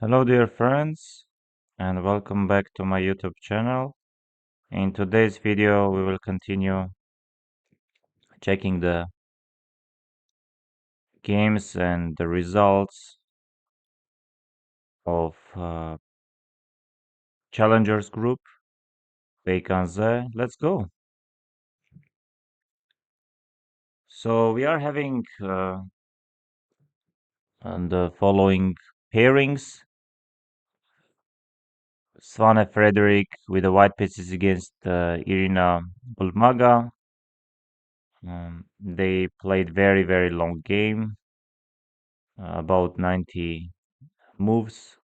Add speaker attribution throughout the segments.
Speaker 1: Hello, dear friends, and welcome back to my YouTube channel. In today's video, we will continue checking the games and the results of Challengers Group, Beykanze. Let's go. So we are having the following pairings. Svane Frederick with the white pieces against Irina Bulmaga. They played very long game, about 90 moves.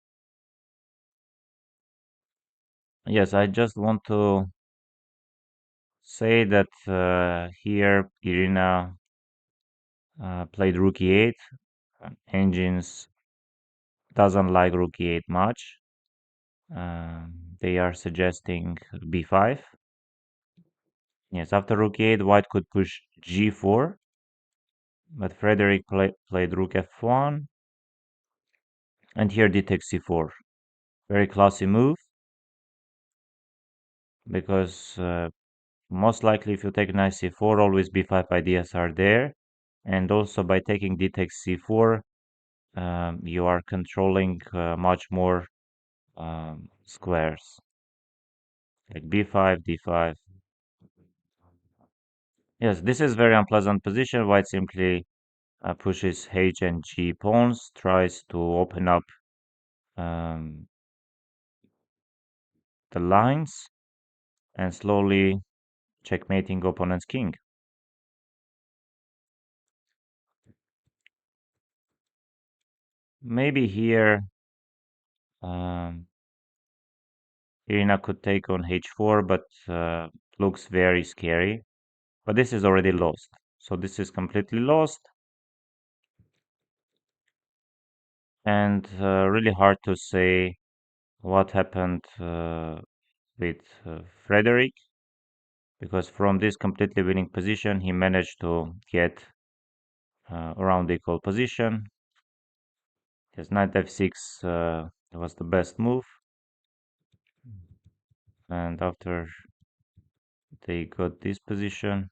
Speaker 1: Yes, I just want to say that here Irina played rook e8. Engines doesn't like rook e8 much. They are suggesting b5. Yes, after rook e8, white could push g4, but Frederick played rook f1, and here d takes c4. Very classy move, because most likely if you take knight c4, always b5 ideas are there, and also by taking d takes c4, you are controlling much more squares, like b5, d5. Yes, this is very unpleasant position. White simply pushes h and g pawns, tries to open up um, the lines, and slowly checkmating opponent's king. Maybe here um, Irina could take on h4, but looks very scary. But this is already lost. So this is completely lost. And really hard to say what happened with Frederick, because from this completely winning position, he managed to get around equal position. His knight f6 was the best move. And after they got this position,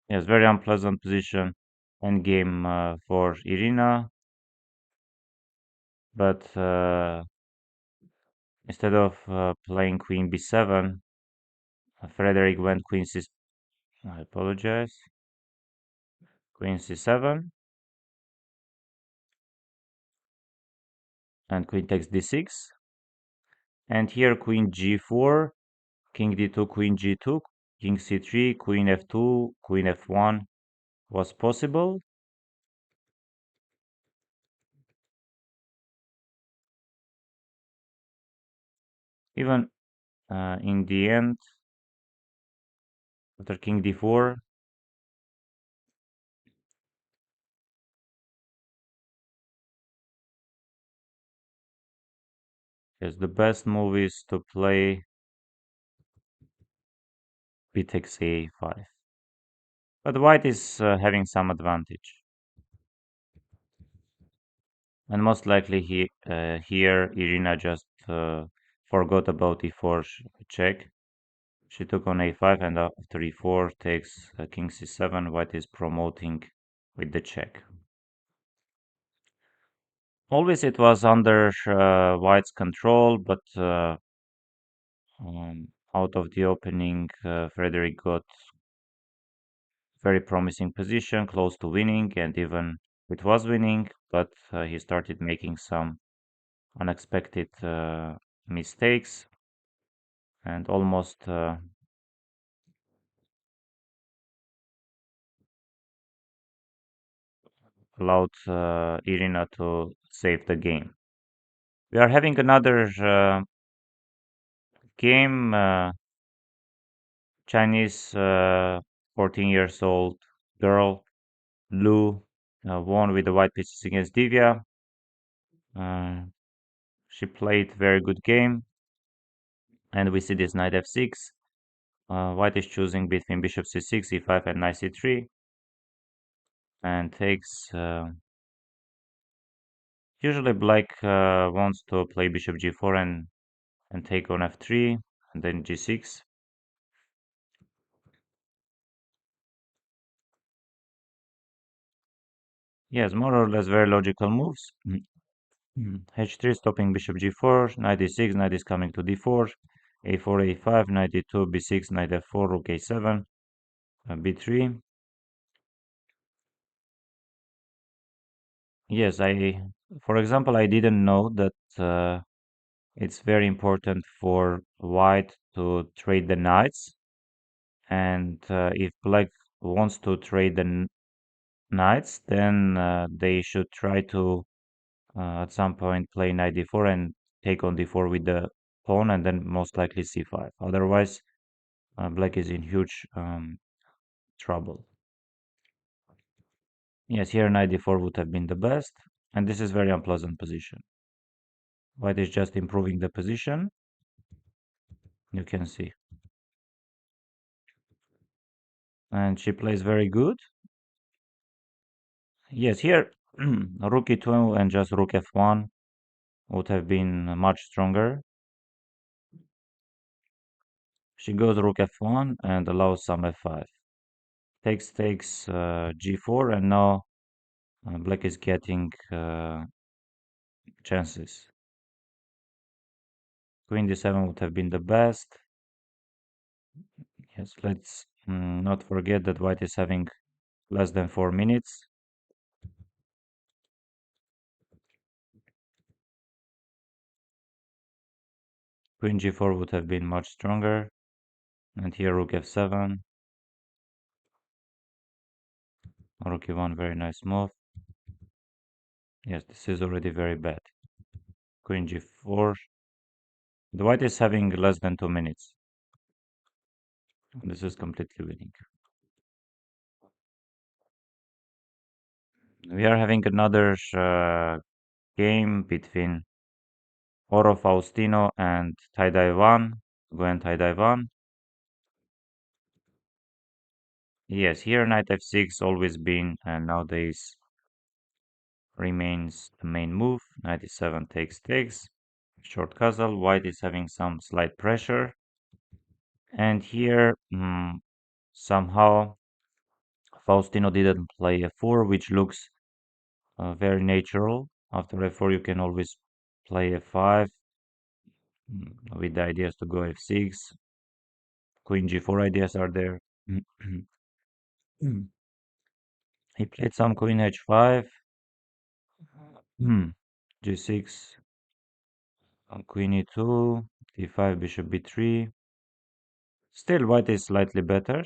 Speaker 1: yes, very unpleasant position. Endgame for Irina, but instead of playing queen b7, Frederick went queen c. I apologize. Queen c7 and queen takes d6, and here queen g4, king d2, queen g2, king c3, queen f2, queen f1 was possible. Even in the end, after king d4, yes, the best move is to play b takes a5. But white is having some advantage. And most likely here Irina just forgot about e4 check. She took on a5, and after e4 takes king c7. White is promoting with the check. Always it was under white's control, but out of the opening, Frederick got very promising position, close to winning, and even it was winning, but he started making some unexpected mistakes, and almost allowed Irina to save the game. We are having another game. Chinese 14 years old girl, Lu, won with the white pieces against Divya. Uh, she played very good game, and we see this knight f6. White is choosing between bishop c6, e5, and knight c3, and takes Usually black wants to play bishop g4 and take on f3 and then g6. Yes, more or less very logical moves. H3 stopping bishop g4, knight d6, knight is coming to d4, a4, a5, knight d2, b6, knight f4, rook a7, b3. Yes, for example, I didn't know that it's very important for white to trade the knights, and if black wants to trade the knights, then they should try to at some point play knight d4 and take on d4 with the pawn, and then most likely c5. Otherwise, black is in huge trouble. Yes, here knight d4 would have been the best, and this is very unpleasant position. White is just improving the position, you can see. And she plays very good. Yes, here rook e2 and just rook f1 would have been much stronger. She goes rook f1 and allows some f5. Takes g4, and now black is getting chances. Queen d7 would have been the best. Yes, let's not forget that white is having less than 4 minutes. Queen g4 would have been much stronger. And here rook f7. Rook e1, very nice move. Yes, this is already very bad. Queen g4. The white is having less than 2 minutes. This is completely winning. We are having another game between Oro Faustino and tie-dye 1. Gwen tie-dye 1. Yes, here knight f6 always been and nowadays remains the main move. Knight e7 takes. Short castle. White is having some slight pressure. And here somehow Faustino didn't play f4, which looks very natural. After f4 you can always play f5 with the ideas to go f6. Queen g4 ideas are there. He played some queen h5, g6, queen e2, d5, bishop b3. Still, white is slightly better.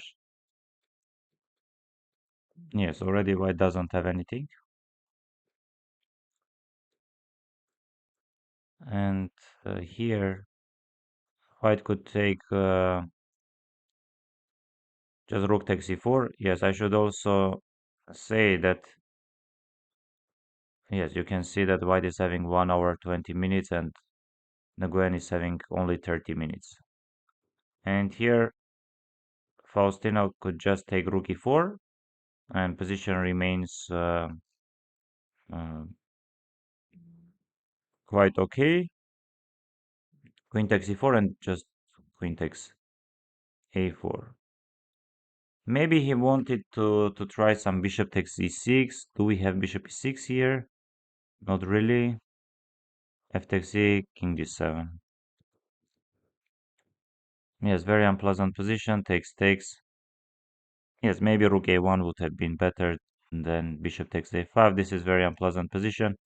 Speaker 1: Yes, already white doesn't have anything. And here, white could take just rook takes e4. Yes, I should also say that, yes, you can see that white is having 1 hour 20 minutes and Nguyen is having only 30 minutes. And here, Faustino could just take rook e4 and position remains uh, quite okay. Queen takes e4 and just queen takes a4. Maybe he wanted to try some bishop takes e6. Do we have bishop e6 here? Not really. F takes e, king d7. Yes, very unpleasant position. Takes. Yes, maybe rook a1 would have been better than bishop takes a5. This is very unpleasant position.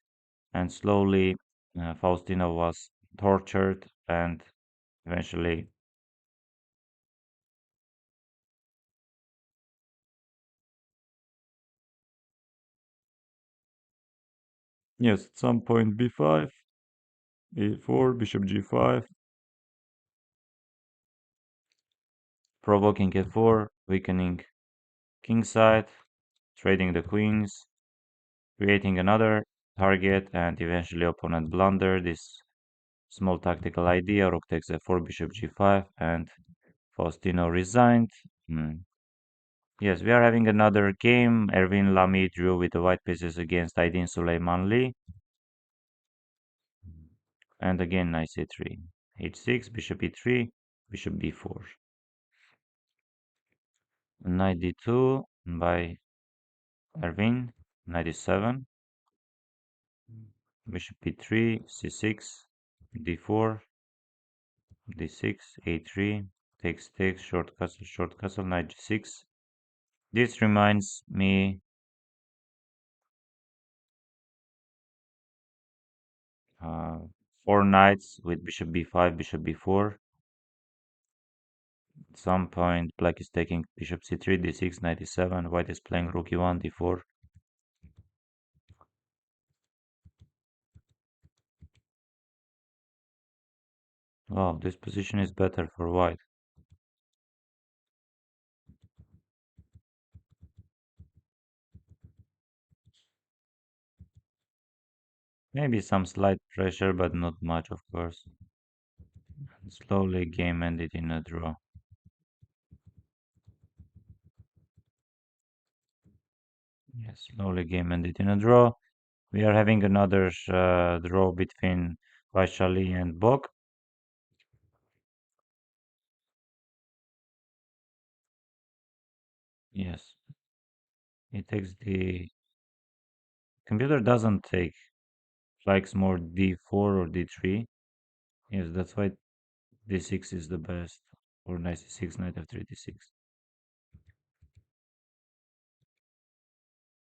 Speaker 1: And slowly Faustino was tortured and eventually. Yes, at some point b5, a4, bishop g5, provoking f4, weakening kingside, trading the queens, creating another target, and eventually opponent blunder this small tactical idea. Rook takes f4, bishop g5, and Faustino resigned. Yes, we are having another game. Erwin Lamy drew with the white pieces against Aydin Suleimanli. And again knight c3. h6, bishop e3, bishop b4. Knight d2 by Erwin, knight e7, bishop e3, c6, d4, d6, a3, takes, short castle, knight g6. This reminds me 4 knights with bishop b5, bishop b4. At some point, black is taking bishop c3, d6, knight e7, white is playing rook e1, d4. Wow, this position is better for white. Maybe some slight pressure, but not much, of course. Slowly, game ended in a draw. Yes, slowly, game ended in a draw. We are having another draw between Vaishali and Bok. Yes, he takes the computer doesn't take, likes more d4 or d3. Yes, that's why d6 is the best, or knight c6, knight f3, d6.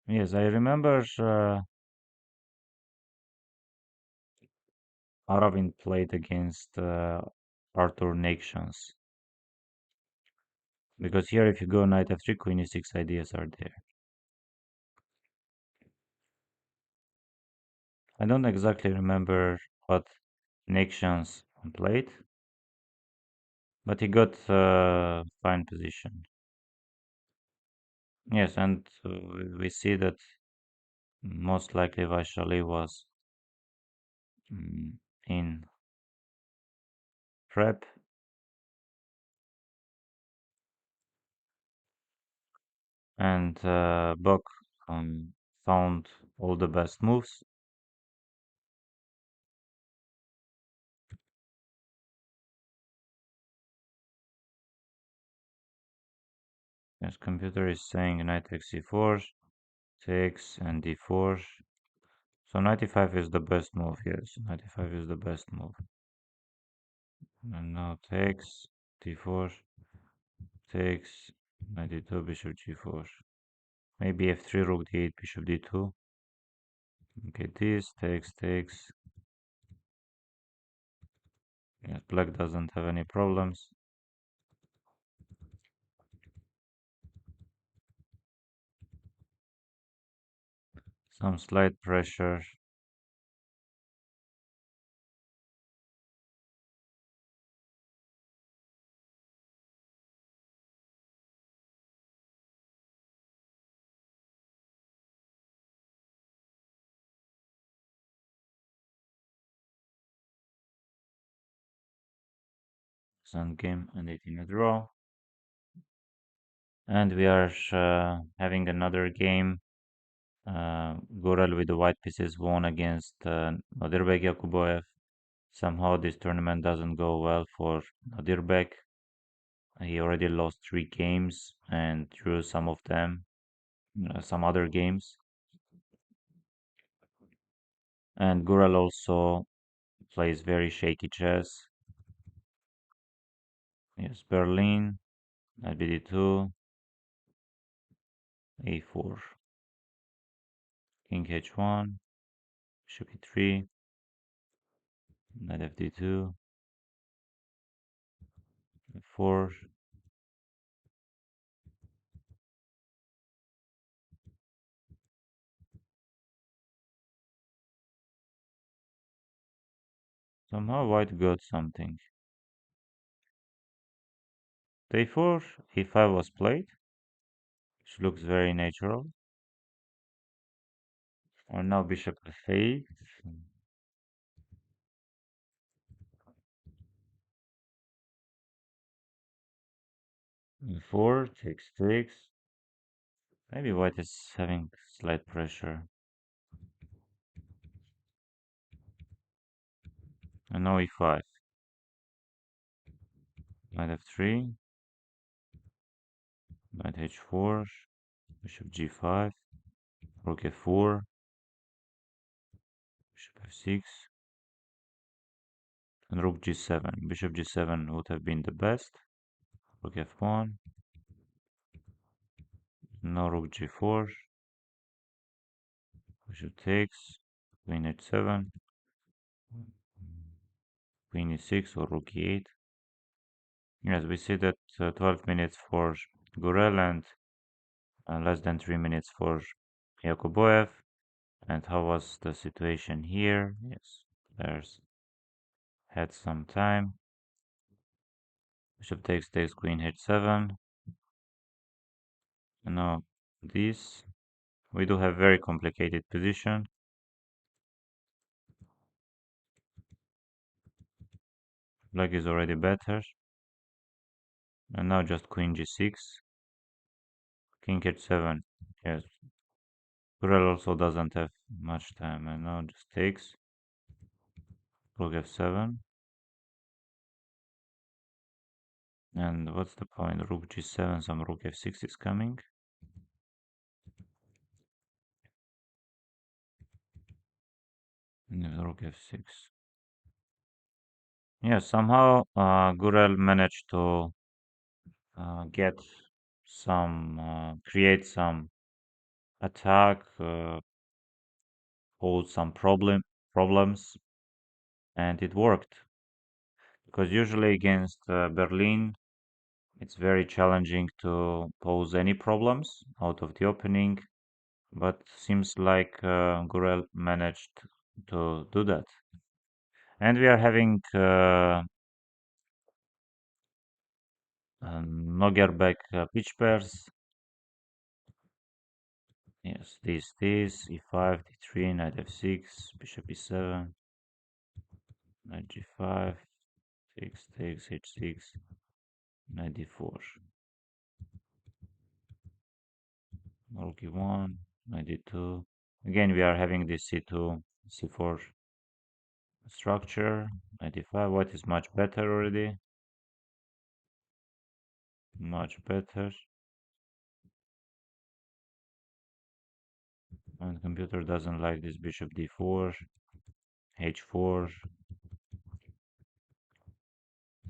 Speaker 1: Yes, I remember Aravind played against Arthur Nations. Because here, if you go knight f3, queen e6 ideas are there. I don't exactly remember what Nations played, but he got fine position. Yes, and we see that most likely Vaishali was in prep, and Buck found all the best moves. Yes, computer is saying knight takes c4, takes and d4. So 95 is the best move, yes. 95 is the best move. And now takes, d4, takes, 92, bishop g4. Maybe f3, rook d8, bishop d2. Okay, this, takes. Yes, black doesn't have any problems. Some slight pressure. Some game and it in a draw. And we are having another game. Goral with the white pieces won against Nadirbek Yakuboev. Somehow this tournament doesn't go well for Nadirbek. He already lost 3 games and drew some of them, some other games. And Goral also plays very shaky chess. Yes, Berlin, knight bd2, a4, king h1, bishop e3, knight fd2, f4. Somehow white got something. a4, e5 was played, which looks very natural. Or now bishop f8. e4, takes. Maybe white is having slight pressure. And now e5. Knight f3. Knight h4. Bishop g5. Rook f4. Bishop f6. And rook g7. Bishop g7 would have been the best. Rook f1. Now rook g4. Bishop takes. Queen h7. Queen e6 or rook e8. Yes, we see that 12 minutes for Gurel and less than 3 minutes for Yakuboev. And how was the situation here? Yes, there's had some time. Bishop takes queen h7. And now this. We do have very complicated position. Black is already better. And now just queen g6. King h7. Yes. Gurel also doesn't have much time. And now just takes. Rook f7. And what's the point? Rook g7, some rook f6 is coming. And rook f6. Yeah, somehow Gurel managed to get some, create some attack, pose some problems, and it worked. Because usually against Berlin, it's very challenging to pose any problems out of the opening, but seems like Gurel managed to do that. And we are having Nogerbeck pitch pairs. Yes, this, e5, d3, knight f6, bishop e7, knight g5, takes, h6, knight d4, rook e1, knight d2. Again, we are having this c2, c4 structure, knight d5. What is much better already? Much better. And computer doesn't like this bishop d4, h4,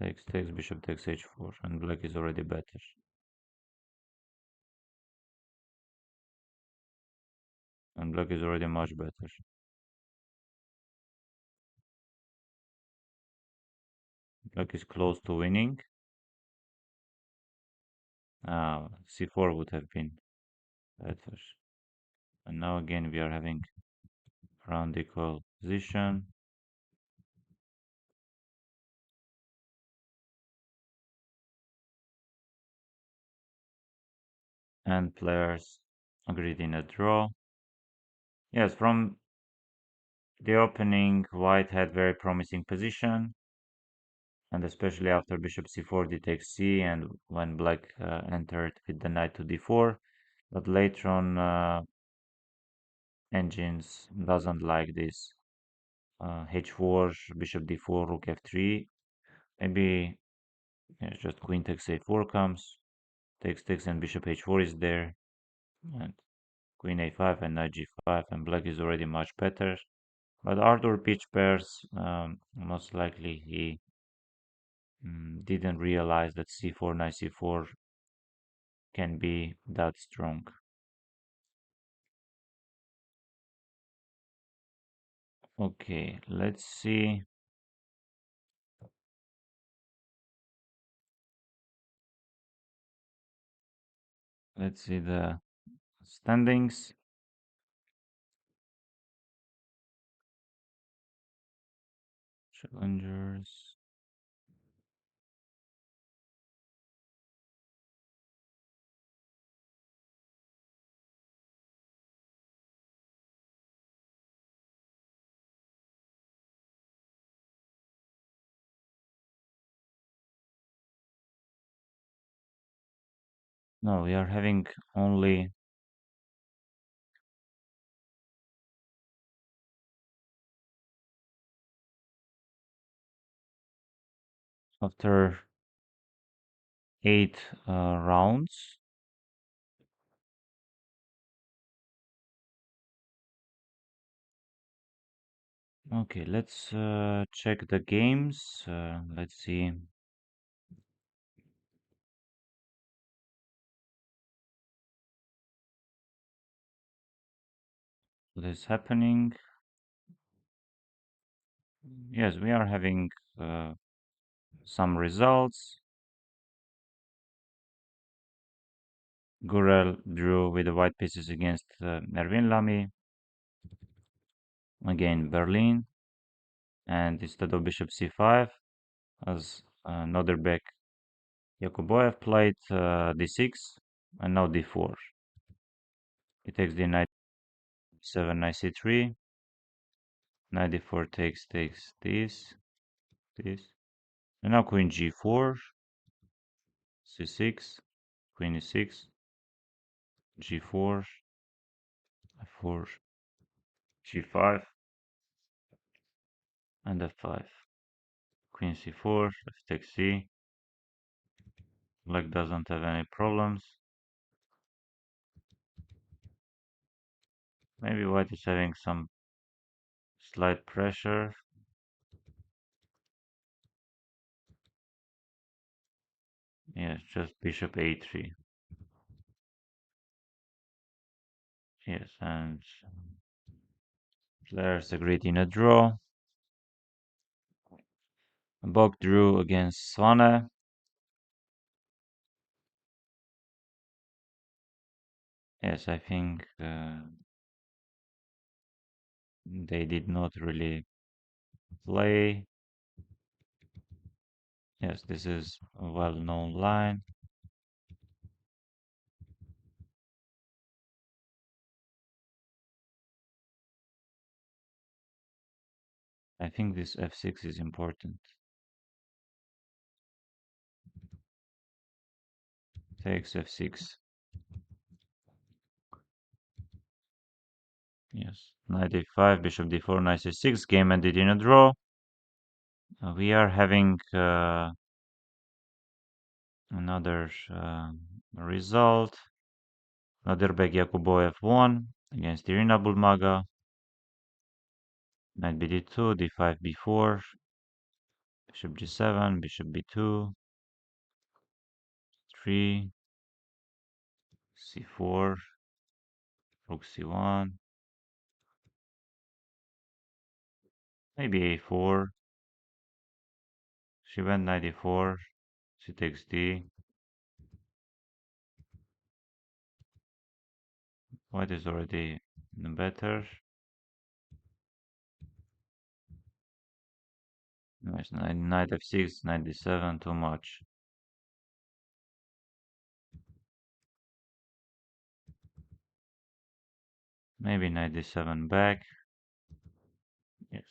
Speaker 1: takes, bishop takes h4, and black is already better. And black is already much better. Black is close to winning. C4 would have been better. And now again we are having round equal position. And players agreed in a draw. Yes, from the opening, white had very promising position. And especially after bishop c4, d takes c, and when black entered with the knight to d4. But later on, engines doesn't like this. H4, bishop d4, rook f3. Maybe just queen takes a4 comes. Takes, and bishop h4 is there. And queen a5 and knight g5, and black is already much better. But Arthur pitch pairs, most likely he didn't realize that c4, knight c4 can be that strong. Okay, let's see. Let's see the standings. Challengers. No, we are having only after 8 rounds. Okay, let's check the games. Let's see what is happening. Yes, we are having uh, some results. Gurel drew with the white pieces against Erwin Lamy. Again, Berlin. And instead of bishop c5, as Noderbeck Yakuboyev played d6 and now d4. He takes d knight 7, knight c3. Knight d4 takes this. And now queen g4, c6, queen e6, g4, f4, g5, and f5. Queen c4, f takes c. Black doesn't have any problems. Maybe white is having some slight pressure. Yes, just bishop a3. Yes, and players agreed in a draw. Bok drew against Swane. Yes, I think they did not really play. Yes, this is a well-known line. I think this f6 is important. Takes f6. Yes, knight a5, bishop d4, knight c6. Game ended in a draw. We are having another result. Naderbek Yakuboyev won against Irina Bulmaga. Knight bd2, d5, b4, bishop g7, bishop b2, 3, c4, rook c1, maybe a4. She went knight e4, she takes d. White is already better. Nice, knight f6, knight d7, too much. Maybe knight d7 back. Yes,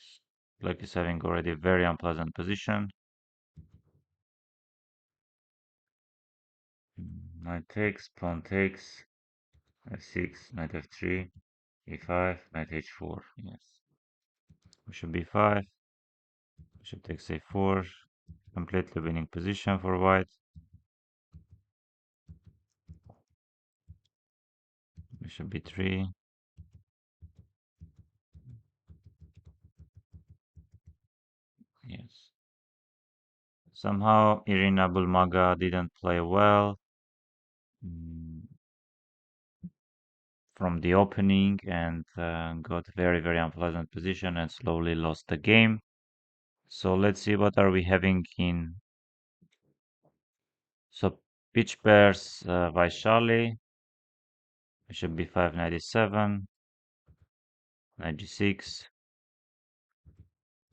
Speaker 1: black is having already a very unpleasant position. Knight takes, pawn takes, f6, knight f3, e5, knight h4. Yes. Bishop b5, bishop takes a4. Completely winning position for white. Bishop b3. Yes. Somehow Irina Bulmaga didn't play well from the opening and got very unpleasant position and slowly lost the game. So let's see what are we having in. So pitch pairs Vaishali, bishop b5, knight e7, knight g6,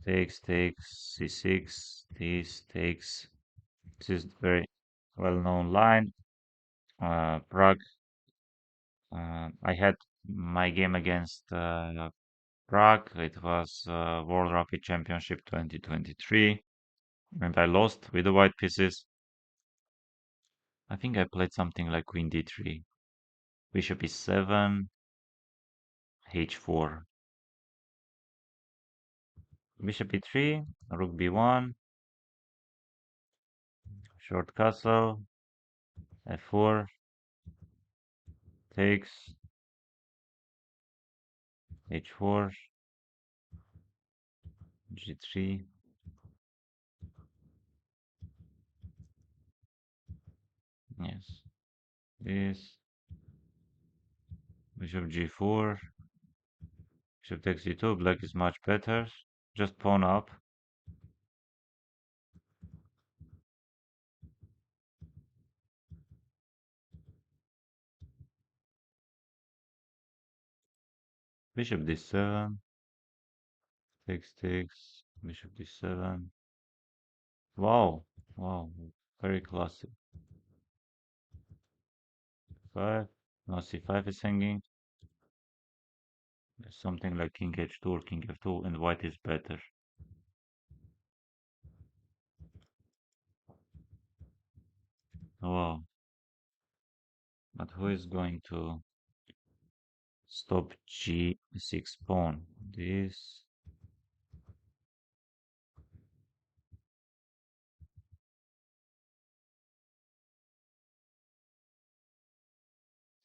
Speaker 1: takes, c6, this takes. This is very well-known line. Prague. I had my game against Prague. It was World Rugby Championship 2023, and I lost with the white pieces. I think I played something like Queen d3, Bishop e7, h4, Bishop e3, Rook b1, Short castle, f4, takes, h4, g3, yes, this, bishop g4, bishop takes d2, black is much better, just pawn up, bishop d7, takes, bishop d7, wow, wow, very classic, 5, now c5 is hanging, something like king h2 or king f2, and white is better. Wow, but who is going to stop g6 pawn? This,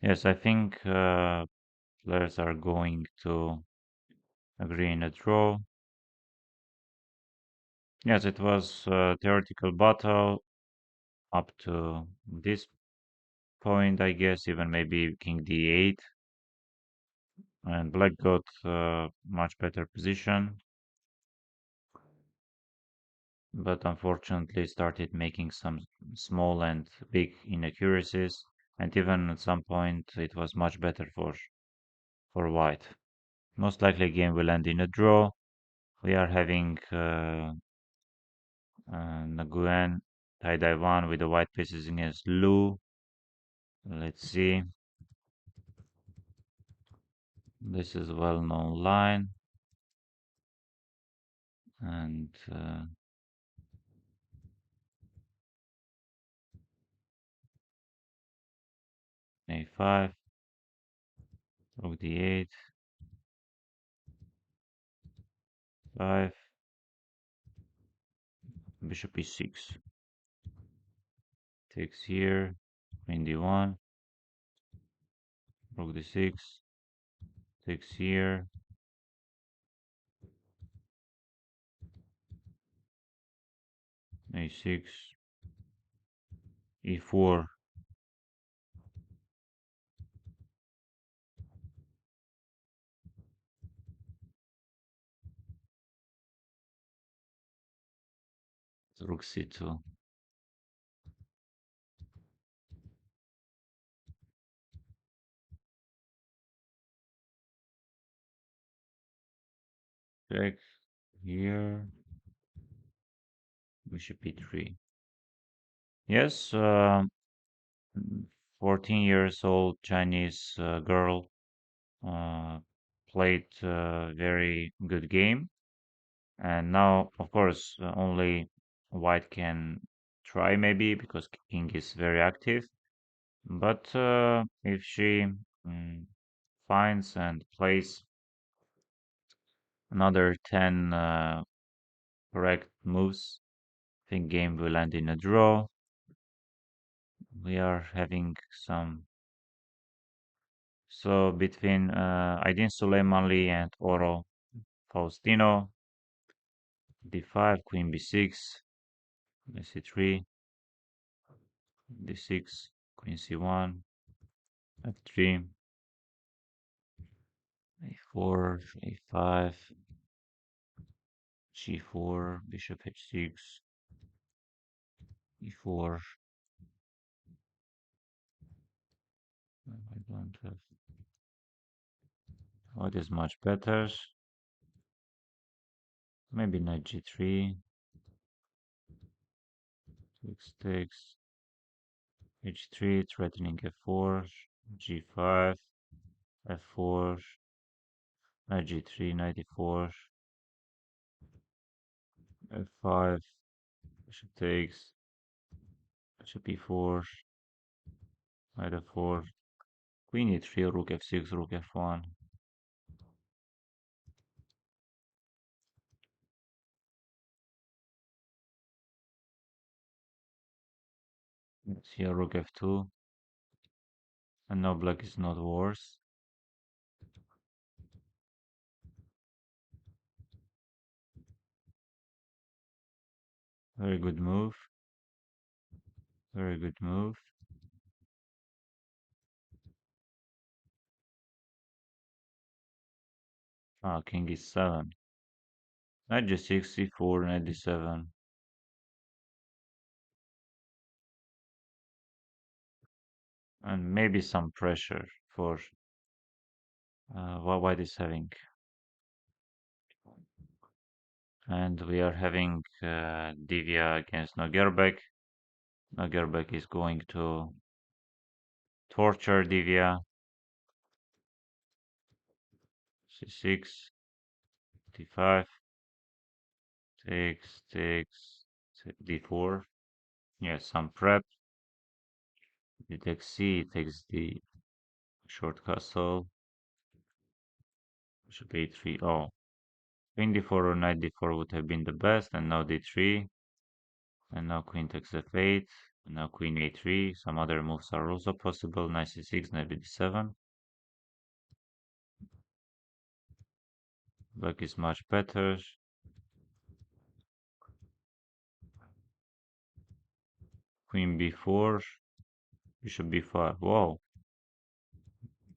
Speaker 1: yes, I think players are going to agree in a draw. Yes, it was a theoretical battle up to this point, I guess, even maybe king d8, and black got much better position, but unfortunately started making some small and big inaccuracies, and even at some point it was much better for white. Most likely game will end in a draw. We are having Nguyen tie-dye 1 with the white pieces against Lu. Let's see. This is well-known line. And a5, rook d8, 5, bishop e6. Takes here, queen d1, rook d6, takes here, a6, e4, rook c2. Check here, bishop e3. Yes, 14 years old Chinese girl played a very good game. And now, of course, only white can try maybe because king is very active. But if she finds and plays another 10 correct moves, I think game will end in a draw. We are having some. So between Aydin Suleimanli and Oro Faustino, d5, queen b6, c3, d6, queen c1, f3, a4, a5, g4, bishop h6, e4. I don't have. What is much better? Maybe knight g3, takes, h3, threatening f4, g5, f4, knight g3, knight e4, f5, bishop takes, bishop e4, knight f4, queen e3, rook f6, rook f1. Let's see, rook f2. And now black is not worse. Very good move. Very good move. Ah, king e7. Knight g6, c4, knight d7. And maybe some pressure for what white is having. And we are having Divya against Nogerbek. Nogerbek is going to torture Divya. c6, d5, takes, d4. Yes, some prep. He takes c, takes the short castle. Bishop a3. Oh, queen d4 or knight d4 would have been the best, and now d3. And now queen takes f8. And now queen a3. Some other moves are also possible. Knight c6, knight b7. Black is much better. Queen b4. Bishop b5. Whoa.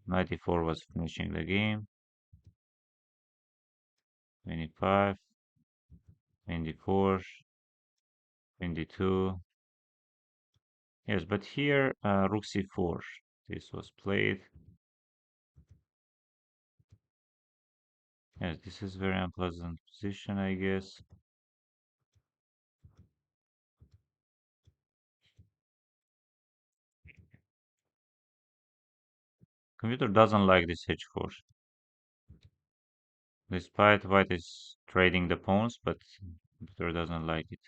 Speaker 1: Knight e4 was finishing the game. 25. Queen d4. Queen d2. Yes, but here rook c4. This was played. Yes, this is very unpleasant position, I guess. Computer doesn't like this h4. Despite white is trading the pawns, but computer doesn't like it.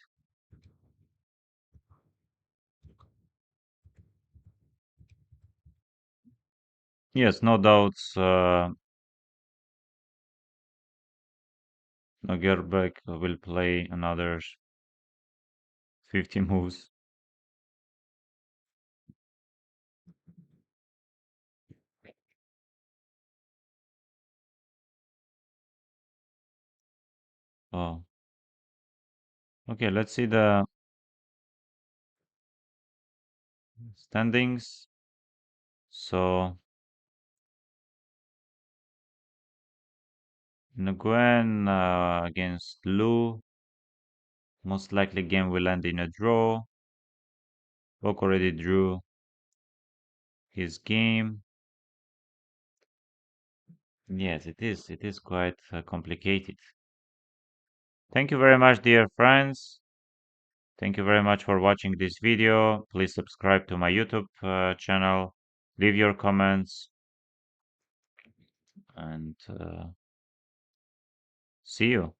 Speaker 1: Yes, no doubts. Nogerbek will play another 50 moves. Oh, okay. Let's see the standings. So Nguyen against Lu. Most likely game will end in a draw. Bok already drew his game. Yes, it is. It is quite complicated. Thank you very much, dear friends. Thank you very much for watching this video. Please subscribe to my YouTube channel. Leave your comments and see you.